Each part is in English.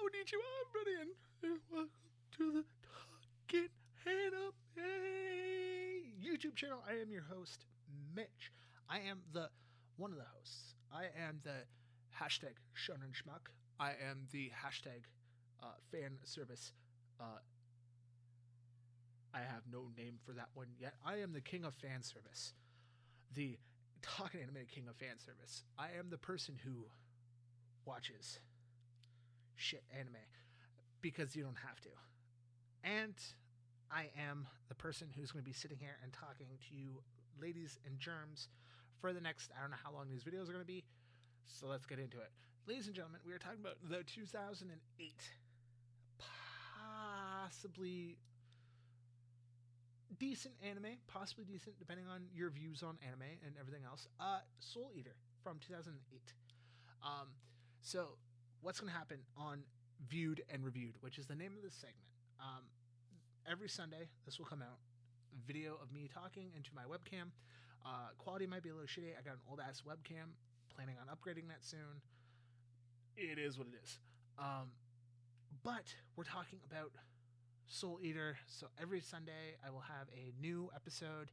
Konnichiwa, everybody, and welcome to the Talkin Anime YouTube channel. I am your host, Mitch. I am one of the hosts. I am the hashtag Shonen Schmuck. I am the hashtag fan service. I have no name for that one yet. I am the king of fan service. The Talkin Anime king of fan service. I am the person who watches shit anime because you don't have to. And I am the person who's going to be sitting here and talking to you ladies and germs for the next, I don't know how long these videos are going to be, so let's get into it. Ladies and gentlemen, we are talking about the 2008 possibly decent anime, possibly decent depending on your views on anime and everything else, Soul Eater from 2008. So what's going to happen on Viewed and Reviewed, which is the name of this segment. Every Sunday, this will come out. Video of me talking into my webcam. Quality might be a little shitty. I got an old ass webcam. Planning on upgrading that soon. It is what it is. But we're talking about Soul Eater. So every Sunday, I will have a new episode.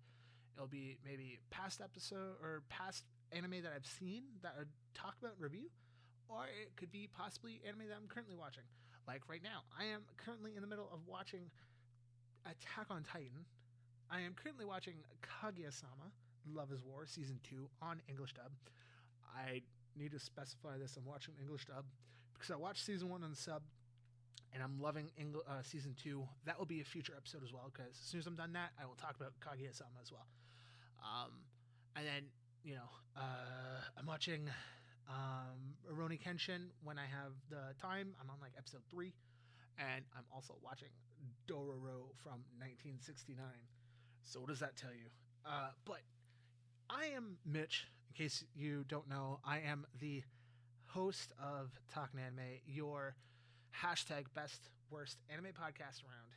It'll be maybe past episode or past anime that I've seen that I talk about and review. Or it could be possibly anime that I'm currently watching. Like right now, I am currently in the middle of watching Attack on Titan. I am currently watching Kaguya-sama, Love is War, Season 2 on English dub. I need to specify this. I'm watching English dub because I watched Season 1 on sub and I'm loving Season 2. That will be a future episode as well because as soon as I'm done that, I will talk about Kaguya-sama as well. And then, I'm watching Rurouni Kenshin when I have the time. I'm on like episode 3, and I'm also watching Dororo from 1969. So what does that tell you? But I am Mitch. In case you don't know, I am the host of Talkin Anime, your hashtag best worst anime podcast around.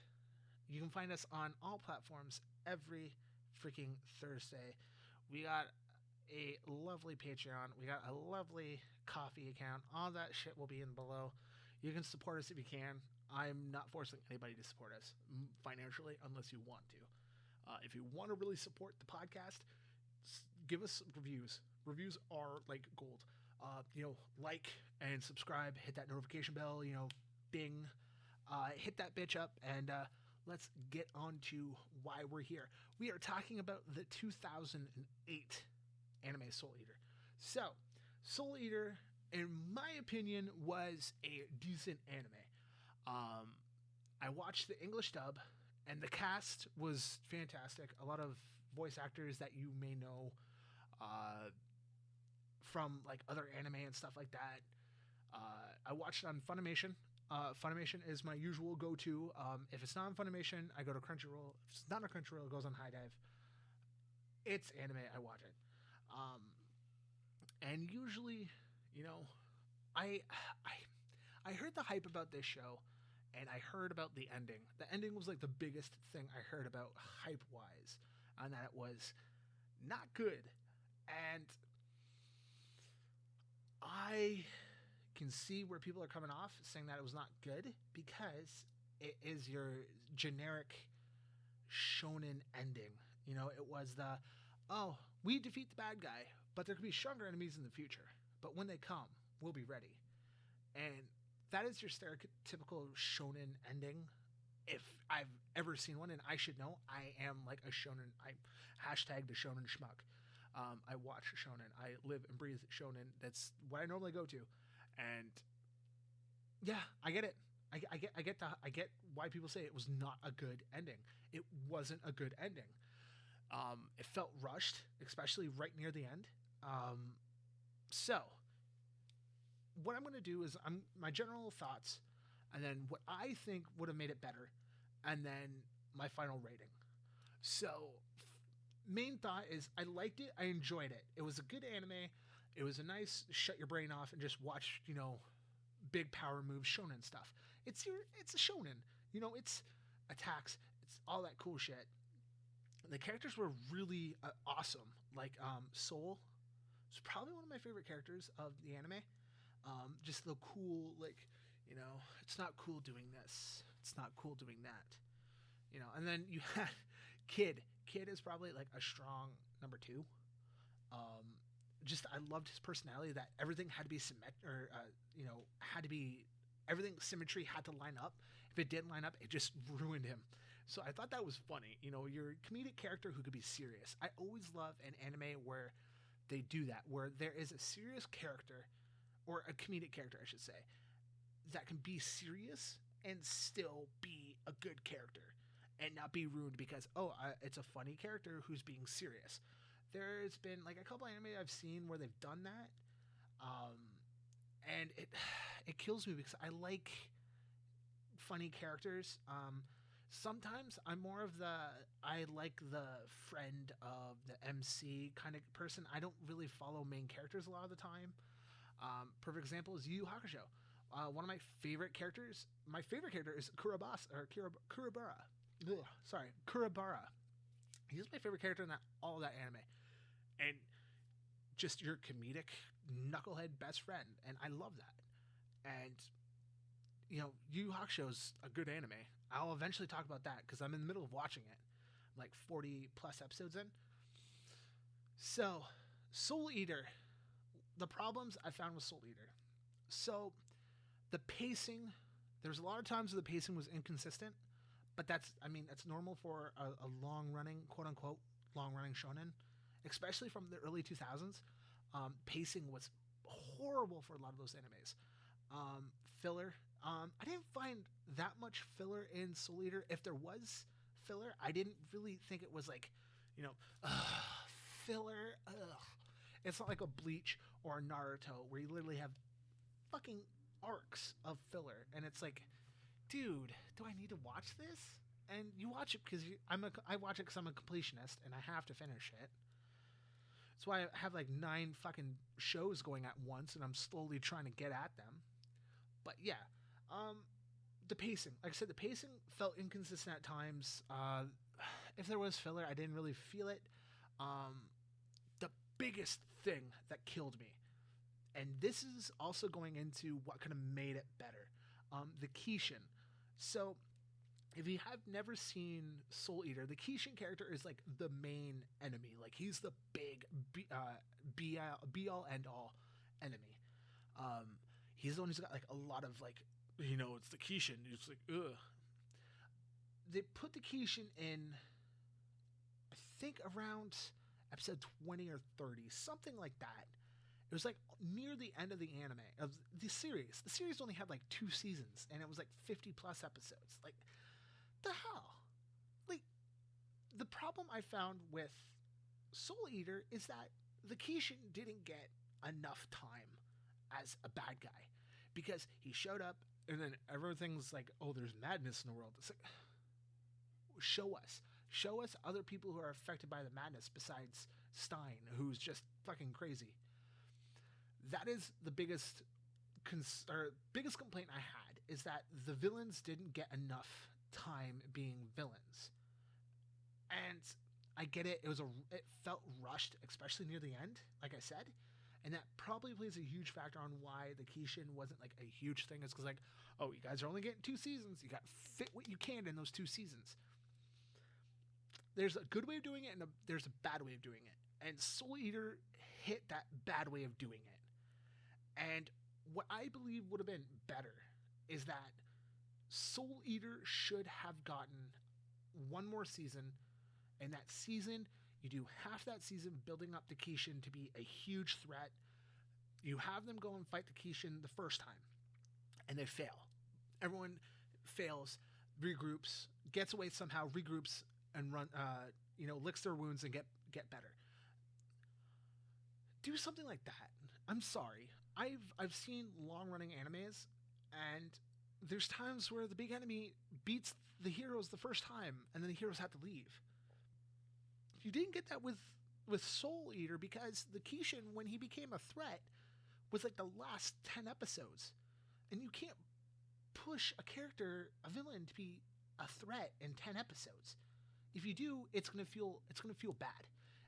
You can find us on all platforms every freaking Thursday. We got a lovely Patreon. We got a lovely coffee account. All that shit will be in below. You can support us if you can. I'm not forcing anybody to support us financially unless you want to. If you want to really support the podcast, give us reviews. Reviews are like gold. Like and subscribe. Hit that notification bell. Bing. Hit that bitch up and let's get on to why we're here. We are talking about the 2008 anime Soul Eater. So, Soul Eater, in my opinion, was a decent anime. I watched the English dub, and the cast was fantastic. A lot of voice actors that you may know from like other anime and stuff like that. I watched it on Funimation. Funimation is my usual go-to. If it's not on Funimation, I go to Crunchyroll. If it's not on Crunchyroll, it goes on High Dive. It's anime, I watch it. And usually, I heard the hype about this show, and I heard about the ending. The ending was like the biggest thing I heard about hype-wise, and that it was not good. And I can see where people are coming off saying that it was not good because it is your generic shonen ending. It was we defeat the bad guy, but there could be stronger enemies in the future. But when they come, we'll be ready. And that is your stereotypical shonen ending. If I've ever seen one, and I should know, I am like a shonen. I hashtag the shonen schmuck. I watch shonen. I live and breathe shonen. That's what I normally go to. And yeah, I get it. I get why people say it was not a good ending. It wasn't a good ending. It felt rushed, especially right near the end. So what I'm going to do is my general thoughts, and then what I think would have made it better, and then my final rating. So main thought is I liked it. I enjoyed it. It was a good anime. It was a nice shut your brain off and just watch, big power moves, shonen stuff. It's a shonen, it's attacks. It's all that cool shit. The characters were really awesome. Like Soul was probably one of my favorite characters of the anime. Just the cool, like You know, it's not cool doing this. It's not cool doing that. You know, and then you had Kid. Kid is probably like a strong number two. Um, just I loved his personality that everything had to be had to be everything symmetry had to line up. If it didn't line up, it just ruined him. So I thought that was funny. You know, your comedic character who could be serious. I always love an anime where they do that, where there is a serious character or a comedic character, I should say, that can be serious and still be a good character and not be ruined because it's a funny character who's being serious. There's been like a couple anime I've seen where they've done that, um, and it kills me because I like funny characters. Sometimes I'm more of I like the friend of the MC kind of person. I don't really follow main characters a lot of the time. Perfect example is Yu Yu Hakusho. One of my favorite characters. My favorite character is Kurabara. Ugh, sorry, Kurabara. He's my favorite character in all of that anime, and just your comedic knucklehead best friend, and I love that. And you know, Yu Yu Hakusho is a good anime. I'll eventually talk about that because I'm in the middle of watching it. I'm like 40 plus episodes in. So, Soul Eater. The problems I found with Soul Eater. So, the pacing, there's a lot of times where the pacing was inconsistent, but that's normal for a long running, quote unquote, long running shonen, especially from the early 2000s. Pacing was horrible for a lot of those animes. Filler. I didn't find that much filler in Soul Eater. If there was filler, I didn't really think it was like, filler. Ugh. It's not like a Bleach or a Naruto where you literally have fucking arcs of filler, and it's like, dude, do I need to watch this? And you watch it because I watch it because I'm a completionist and I have to finish it. That's why I have like 9 fucking shows going at once, and I'm slowly trying to get at them. But yeah, the pacing, like I said, the pacing felt inconsistent at times. If there was filler, I didn't really feel it. The biggest thing that killed me, and this is also going into what kind of made it better, the Kishin. So if you have never seen Soul Eater, the Kishin character is like the main enemy. Like he's the big be all end all enemy. He's the one who's got like a lot of like, it's the Kishin. It's like, ugh. They put the Kishin in, I think around episode 20 or 30, something like that. It was like near the end of the anime, of the series. The series only had like 2 seasons, and it was like 50 plus episodes. Like, the hell? Like, the problem I found with Soul Eater is that the Kishin didn't get enough time as a bad guy. Because he showed up, and then everything's like, oh, there's madness in the world. It's like, show us. Show us other people who are affected by the madness besides Stein, who's just fucking crazy. That is the biggest complaint I had, is that the villains didn't get enough time being villains. And I get it. It felt rushed, especially near the end, like I said. And that probably plays a huge factor on why the Kishin wasn't like a huge thing. It's because like, oh, you guys are only getting 2 seasons. You got to fit what you can in those 2 seasons. There's a good way of doing it, and there's a bad way of doing it. And Soul Eater hit that bad way of doing it. And what I believe would have been better is that Soul Eater should have gotten 1 more season. And that season, you do half that season building up the Kishin to be a huge threat. You have them go and fight the Kishin the first time, and they fail. Everyone fails, regroups, gets away somehow, regroups, and licks their wounds and get better. Do something like that. I'm sorry. I've seen long running animes, and there's times where the big enemy beats the heroes the first time, and then the heroes have to leave. You didn't get that with Soul Eater, because the Kishin, when he became a threat, was like the last 10 episodes. And you can't push a villain to be a threat in 10 episodes. If you do, it's gonna feel bad.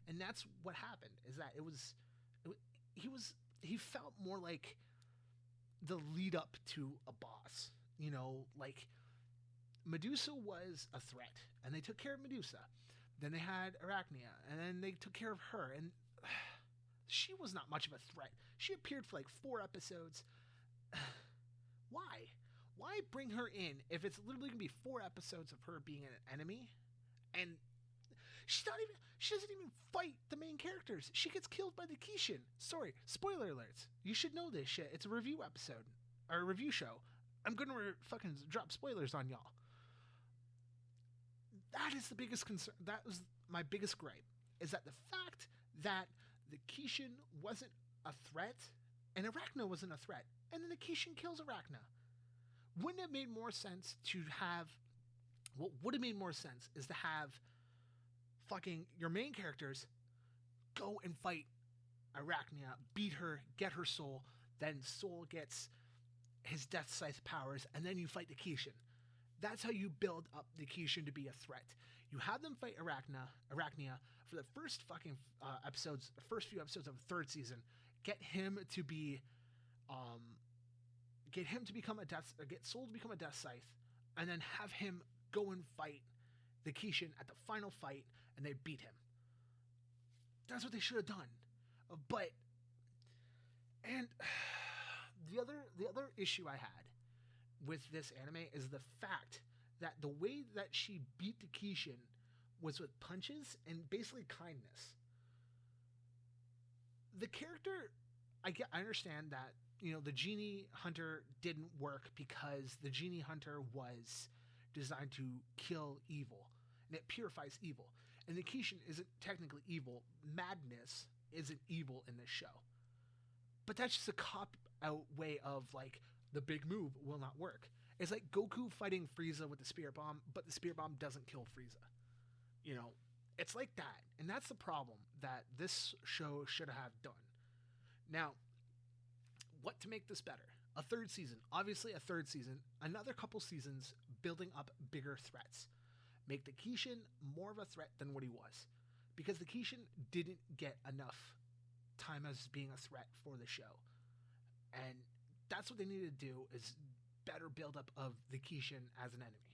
And that's what happened, is that he felt more like the lead up to a boss. You know, like Medusa was a threat, and they took care of Medusa. Then they had Arachnia, and then they took care of her, and she was not much of a threat. She appeared for like 4 episodes. Why? Why bring her in if it's literally gonna be 4 episodes of her being an enemy, and she doesn't even fight the main characters. She gets killed by the Kishin. Sorry, spoiler alerts. You should know this shit. It's a review episode or a review show. I'm gonna fucking drop spoilers on y'all. That is the biggest concern. That was my biggest gripe. Is that the fact that the Kishin wasn't a threat, and Arachna wasn't a threat, and then the Kishin kills Arachna. Wouldn't it have made more sense to have? What would have made more sense is to have fucking your main characters go and fight Arachnia, beat her, get her soul, then Soul gets his death scythe powers, and then you fight the Kishin. That's how you build up the Kishin to be a threat. You have them fight Arachnia for the first fucking episodes, the first few episodes of the 3rd season. Get him to be, get Soul to become a death scythe, and then have him go and fight the Kishin at the final fight, and they beat him. That's what they should have done. But the other issue I had with this anime is the fact that the way that she beat the Kishin was with punches and basically kindness. The character, I understand that, you know, the Genie Hunter didn't work because the Genie Hunter was designed to kill evil, and it purifies evil. And the Kishin isn't technically evil. Madness isn't evil in this show. But that's just a cop-out way of, like, the big move will not work. It's like Goku fighting Frieza with the Spirit Bomb, but the Spirit Bomb doesn't kill Frieza. You know, it's like that. And that's the problem that this show should have done. Now, what to make this better? A 3rd season. Obviously a 3rd season. Another couple seasons building up bigger threats. Make the Kishin more of a threat than what he was. Because the Kishin didn't get enough time as being a threat for the show. And that's what they need to do, is better build-up of the Kishin as an enemy.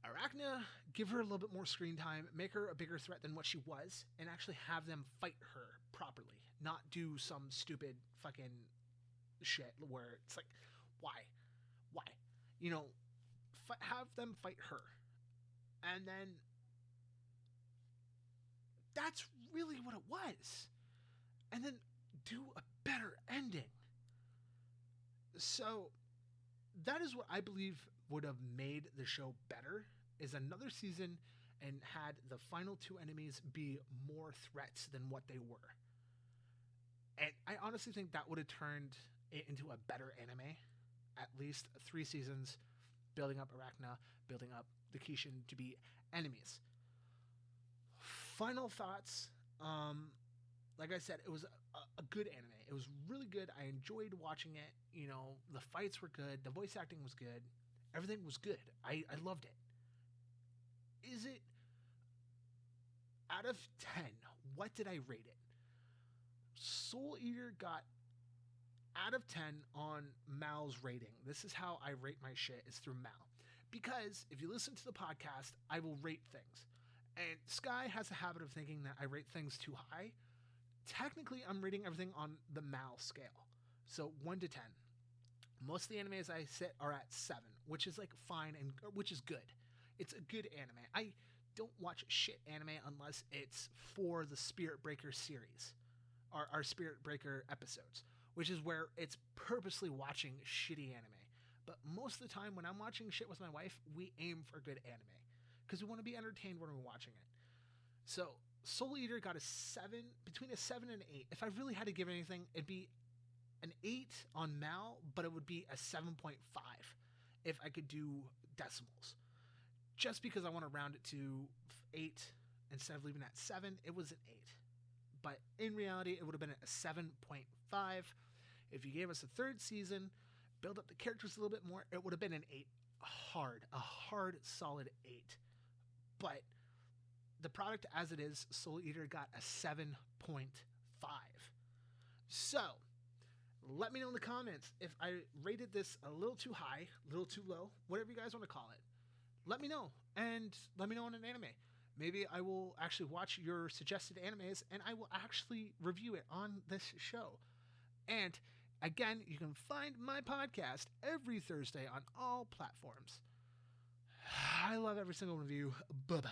Arachnia, give her a little bit more screen time, make her a bigger threat than what she was, and actually have them fight her properly. Not do some stupid fucking shit where it's like, why? You know, have them fight her. And then that's really what it was. And then do a better ending. So that is what I believe would have made the show better, is another season and had the final 2 enemies be more threats than what they were. And I honestly think that would have turned it into a better anime. At least 3 seasons, building up Arachna, building up the Kishin to be enemies. Final thoughts. Like I said, it was a good anime. It was really good. I enjoyed watching it. You know, the fights were good. The voice acting was good. Everything was good. I loved it. Is it out of 10? What did I rate it? Soul Eater got out of 10 on Mal's rating. This is how I rate my shit, is through Mal. Because if you listen to the podcast, I will rate things. And Sky has a habit of thinking that I rate things too high. Technically, I'm rating everything on the Mal scale. So 1 to 10. Most of the animes I sit are at 7, which is like fine, and which is good. It's a good anime. I don't watch shit anime unless it's for the Spirit Breaker series, or our Spirit Breaker episodes, which is where it's purposely watching shitty anime. But most of the time when I'm watching shit with my wife, we aim for good anime because we want to be entertained when we're watching it. So Soul Eater got a 7, between a 7 and an 8. If I really had to give anything, it'd be an 8 on Mal, but it would be a 7.5 if I could do decimals. Just because I want to round it to 8 instead of leaving it at 7, it was an 8. But in reality, it would have been a 7.5. If you gave us a 3rd season, build up the characters a little bit more, it would have been an 8. A hard, solid 8. But the product as it is, Soul Eater got a 7.5. So, let me know in the comments if I rated this a little too high, a little too low, whatever you guys want to call it. Let me know, and let me know on an anime. Maybe I will actually watch your suggested animes and I will actually review it on this show. And again, you can find my podcast every Thursday on all platforms. I love every single review. Bye-bye.